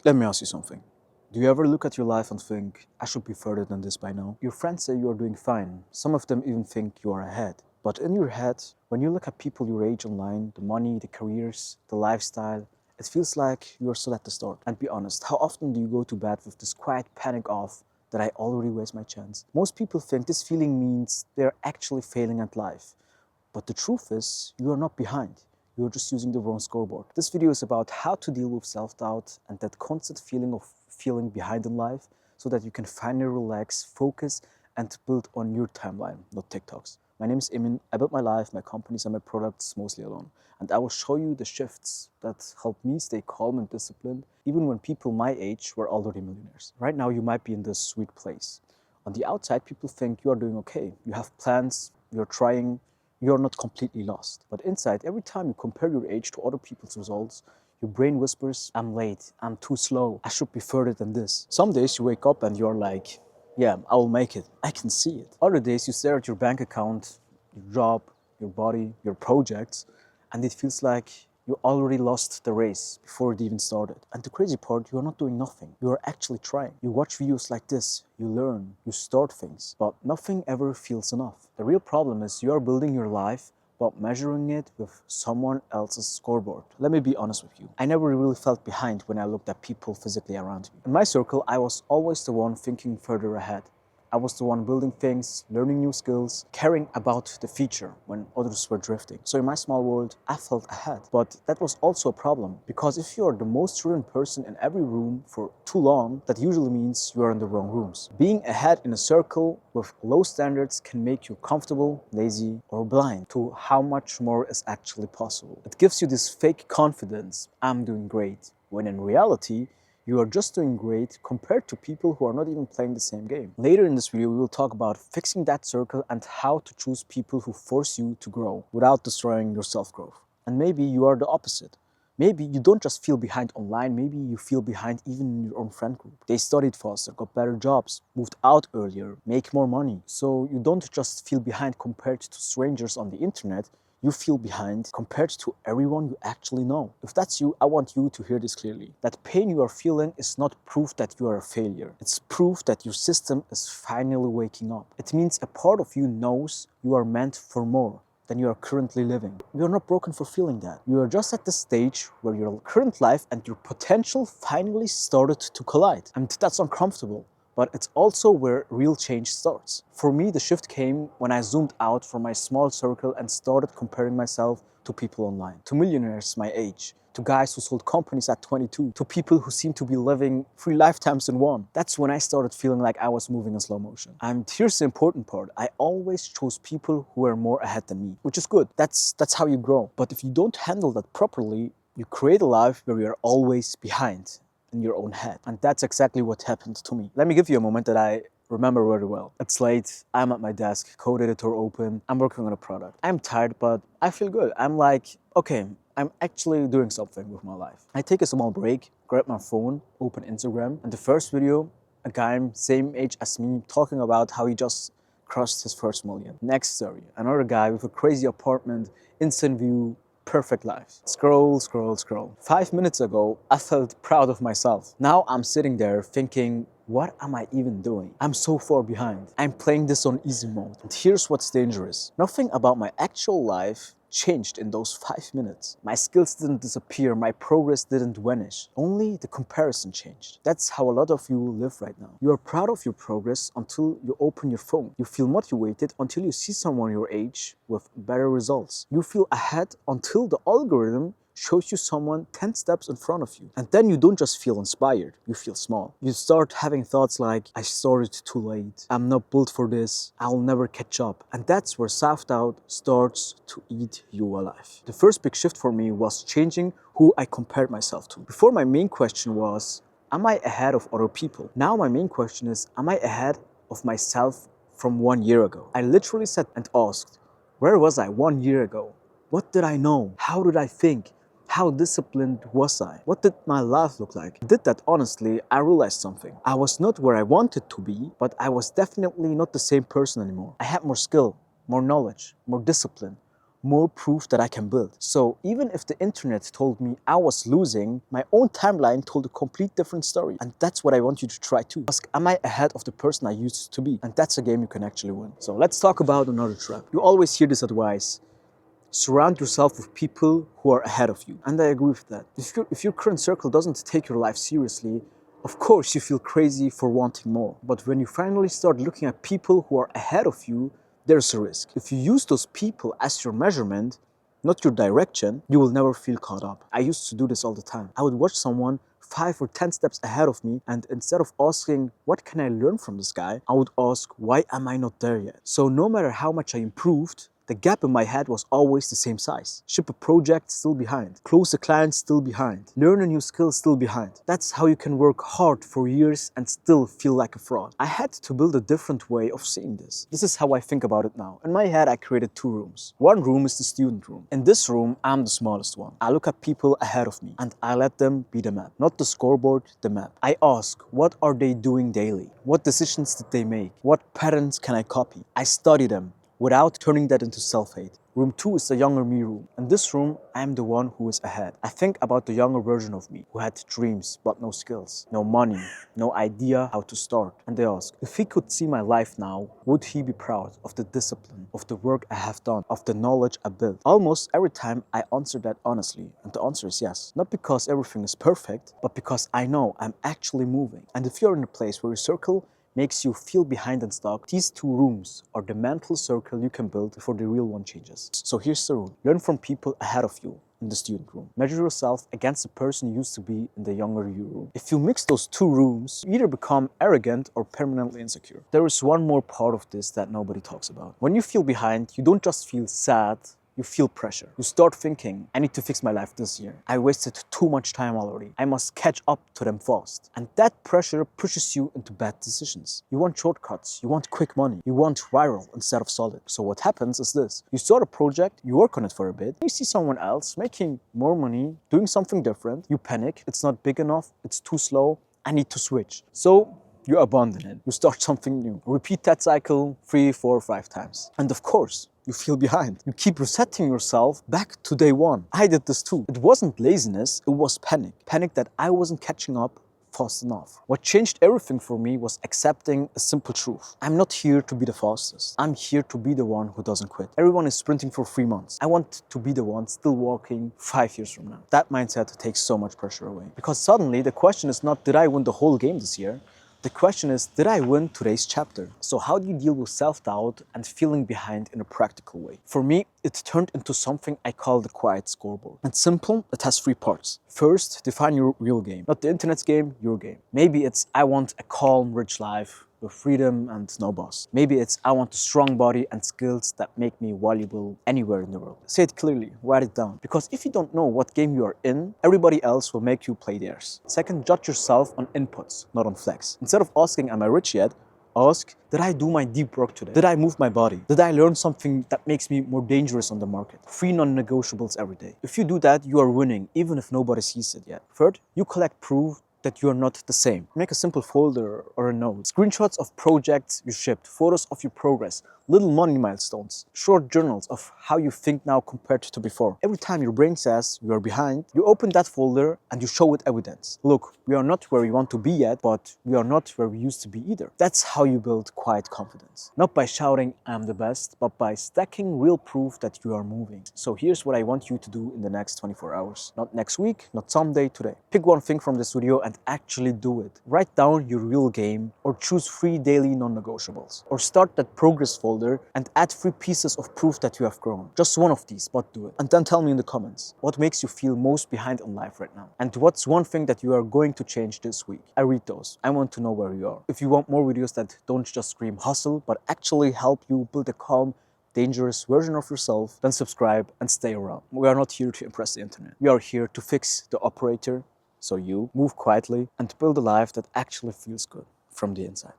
Let me ask you something. Do you ever look at your life and think, I should be further than this by now? Your friends say you are doing fine. Some of them even think you are ahead. But in your head, when you look at people your age online, the money, the careers, the lifestyle, it feels like you are still at the start. And be honest, how often do you go to bed with this quiet panic of that I already waste my chance? Most people think this feeling means they're actually failing at life. But the truth is, you are not behind. You're just using the wrong scoreboard. This video is about how to deal with self-doubt and that constant feeling of feeling behind in life so that you can finally relax, focus, and build on your timeline, not TikToks. My name is Emin. I built my life, my companies, and my products mostly alone. And I will show you the shifts that help me stay calm and disciplined, even when people my age were already millionaires. Right now, you might be in this sweet place. On the outside, people think you are doing okay. You have plans, you're trying, you're not completely lost. But inside, every time you compare your age to other people's results, your brain whispers, I'm late, I'm too slow, I should be further than this. Some days you wake up and you're like, yeah, I will make it, I can see it. Other days you stare at your bank account, your job, your body, your projects, and it feels like you already lost the race before it even started. And the crazy part, you are not doing nothing. You are actually trying. You watch videos like this, you learn, you start things, but nothing ever feels enough. The real problem is you are building your life but measuring it with someone else's scoreboard. Let me be honest with you. I never really felt behind when I looked at people physically around me. In my circle, I was always the one thinking further ahead. I was the one building things, learning new skills, caring about the future when others were drifting. So in my small world, I felt ahead. But that was also a problem because if you're the most brilliant person in every room for too long, that usually means you are in the wrong rooms. Being ahead in a circle with low standards can make you comfortable, lazy, or blind to how much more is actually possible. It gives you this fake confidence, I'm doing great, when in reality, you are just doing great compared to people who are not even playing the same game. Later in this video, we will talk about fixing that circle and how to choose people who force you to grow without destroying your self-growth. And maybe you are the opposite. Maybe you don't just feel behind online, maybe you feel behind even in your own friend group. They studied faster, got better jobs, moved out earlier, make more money. So you don't just feel behind compared to strangers on the internet, you feel behind compared to everyone you actually know. If that's you, I want you to hear this clearly. That pain you are feeling is not proof that you are a failure. It's proof that your system is finally waking up. It means a part of you knows you are meant for more than you are currently living. You are not broken for feeling that. You are just at the stage where your current life and your potential finally started to collide. And that's uncomfortable. But it's also where real change starts. For me, the shift came when I zoomed out from my small circle and started comparing myself to people online, to millionaires my age, to guys who sold companies at 22, to people who seem to be living 3 lifetimes in one. That's when I started feeling like I was moving in slow motion. And here's the important part. I always chose people who were more ahead than me, which is good. That's how you grow. But if you don't handle that properly, you create a life where you're always behind in your own head. And that's exactly what happened to me. Let me give you a moment that I remember very well. It's late, I'm at my desk, code editor open, I'm working on a product. I'm tired, but I feel good. I'm like, okay, I'm actually doing something with my life. I take a small break, grab my phone, open Instagram, and the first video, a guy same age as me talking about how he just crossed his first million. Next story, another guy with a crazy apartment, instant view, perfect life. Scroll, scroll, scroll. 5 minutes ago, I felt proud of myself. Now I'm sitting there thinking, what am I even doing? I'm so far behind. I'm playing this on easy mode. And here's what's dangerous. Nothing about my actual life changed in those 5 minutes. My skills didn't disappear, my progress didn't vanish. Only the comparison changed. That's how a lot of you live right now. You are proud of your progress until you open your phone. You feel motivated until you see someone your age with better results. You feel ahead until the algorithm shows you someone 10 steps in front of you. And then you don't just feel inspired, you feel small. You start having thoughts like, I started too late, I'm not built for this, I'll never catch up. And that's where self-doubt starts to eat you alive. The first big shift for me was changing who I compared myself to. Before, my main question was, am I ahead of other people? Now my main question is, am I ahead of myself from 1 year ago? I literally sat and asked, where was I 1 year ago? What did I know? How did I think? How disciplined was I? What did my life look like? I did that honestly, I realized something. I was not where I wanted to be, but I was definitely not the same person anymore. I had more skill, more knowledge, more discipline, more proof that I can build. So even if the internet told me I was losing, my own timeline told a complete different story. And that's what I want you to try too. Ask, am I ahead of the person I used to be? And that's a game you can actually win. So let's talk about another trap. You always hear this advice: surround yourself with people who are ahead of you. And I agree with that. If your current circle doesn't take your life seriously, of course you feel crazy for wanting more. But when you finally start looking at people who are ahead of you, there's a risk. If you use those people as your measurement, not your direction, you will never feel caught up. I used to do this all the time. I would watch someone 5 or 10 steps ahead of me, and instead of asking, what can I learn from this guy? I would ask, why am I not there yet? So no matter how much I improved, the gap in my head was always the same size. Ship a project, still behind. Close a client, still behind. Learn a new skill, still behind. That's how you can work hard for years and still feel like a fraud. I had to build a different way of seeing this. This is how I think about it now. In my head, I created 2 rooms. One room is the student room. In this room, I'm the smallest one. I look at people ahead of me and I let them be the map. Not the scoreboard, the map. I ask, what are they doing daily? What decisions did they make? What patterns can I copy? I study them without turning that into self-hate. Room 2 is the younger me room. In this room, I am the one who is ahead. I think about the younger version of me who had dreams but no skills, no money, no idea how to start. And they ask, if he could see my life now, would he be proud of the discipline, of the work I have done, of the knowledge I built? Almost every time I answer that honestly, and the answer is yes. Not because everything is perfect, but because I know I'm actually moving. And if you're in a place where your circle makes you feel behind and stuck, these 2 rooms are the mental circle you can build before the real one changes. So here's the rule. Learn from people ahead of you in the student room. Measure yourself against the person you used to be in the younger you room. If you mix those 2 rooms, you either become arrogant or permanently insecure. There is one more part of this that nobody talks about. When you feel behind, you don't just feel sad, you feel pressure. You start thinking, I need to fix my life this year. I wasted too much time already. I must catch up to them fast. And that pressure pushes you into bad decisions. You want shortcuts, you want quick money, you want viral instead of solid. So what happens is this. You start a project, you work on it for a bit, you see someone else making more money, doing something different, you panic, it's not big enough, it's too slow, I need to switch. So you abandon it, you start something new. Repeat that cycle 3, 4, 5 times. And of course, you feel behind. You keep resetting yourself back to day one. I did this too. It wasn't laziness, it was panic. Panic that I wasn't catching up fast enough. What changed everything for me was accepting a simple truth. I'm not here to be the fastest. I'm here to be the one who doesn't quit. Everyone is sprinting for 3 months. I want to be the one still walking 5 years from now. That mindset takes so much pressure away. Because suddenly the question is not, did I win the whole game this year? The question is, did I win today's chapter? So how do you deal with self-doubt and feeling behind in a practical way? For me, it turned into something I call the quiet scoreboard. It's simple, it has 3 parts. First, define your real game. Not the internet's game, your game. Maybe it's, I want a calm, rich life with freedom and no boss. Maybe it's, I want a strong body and skills that make me valuable anywhere in the world. Say it clearly, write it down. Because if you don't know what game you are in, everybody else will make you play theirs. Second, judge yourself on inputs, not on flex. Instead of asking, am I rich yet? Ask, did I do my deep work today? Did I move my body? Did I learn something that makes me more dangerous on the market? 3 non-negotiables every day. If you do that, you are winning, even if nobody sees it yet. Third, you collect proof that you are not the same. Make a simple folder or a note. Screenshots of projects you shipped, photos of your progress, little money milestones, short journals of how you think now compared to before. Every time your brain says you are behind, you open that folder and you show it evidence. Look, we are not where we want to be yet, but we are not where we used to be either. That's how you build quiet confidence. Not by shouting, I'm the best, but by stacking real proof that you are moving. So here's what I want you to do in the next 24 hours. Not next week, not someday, today. Pick one thing from this video and actually do it. Write down your real game or choose 3 daily non-negotiables. Or start that progress folder and add 3 pieces of proof that you have grown. Just one of these, but do it. And then tell me in the comments, what makes you feel most behind in life right now? And what's one thing that you are going to change this week? I read those. I want to know where you are. If you want more videos that don't just scream hustle, but actually help you build a calm, dangerous version of yourself, then subscribe and stay around. We are not here to impress the internet. We are here to fix the operator, so you move quietly and build a life that actually feels good from the inside.